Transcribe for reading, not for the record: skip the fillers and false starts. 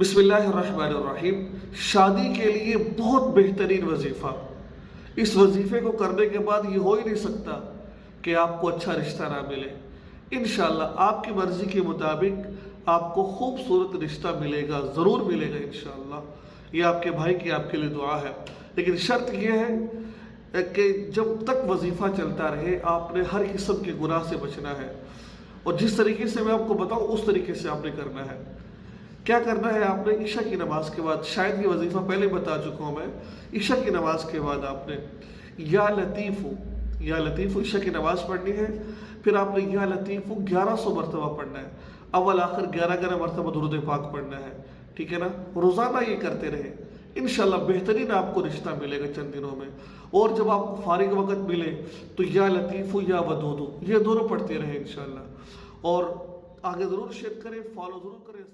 बिस्मिल्लाहिर्रहमानिर्रहीम। शादी के लिए बहुत बेहतरीन वजीफ़ा। इस वजीफ़े को करने के बाद ये हो ही नहीं सकता कि आपको अच्छा रिश्ता ना मिले। इंशाअल्लाह आपकी मर्ज़ी के मुताबिक आपको खूबसूरत रिश्ता मिलेगा, ज़रूर मिलेगा इंशाअल्लाह। ये आपके भाई की आपके लिए दुआ है। लेकिन शर्त यह है कि जब तक वजीफ़ा चलता रहे आपने हर किस्म के गुनाह से बचना है, और जिस तरीके से मैं आपको बताऊँ उस तरीके से आपने करना है। क्या करना है आपने? ईशा की नमाज के बाद, शायद ये वजीफ़ा पहले बता चुका हूँ मैं, ईशा की नमाज के बाद आपने या लतीफ़ु ईशा की नमाज पढ़नी है। फिर आपने या लतीफ़ु 1100 मरतबा पढ़ना है। अव्वल आखिर 11 मरतबा दुरूद पाक पढ़ना है, ठीक है ना। रोज़ाना ये करते रहे, इंशाल्लाह बेहतरीन आपको रिश्ता मिलेगा चंद दिनों में। और जब आपको फारिग वक़्त मिले तो या लतीफ़ु या वदूदु ये दोनों पढ़ते रहे इंशाल्लाह। और आगे ज़रूर शेयर करें, फॉलो ज़रूर करें।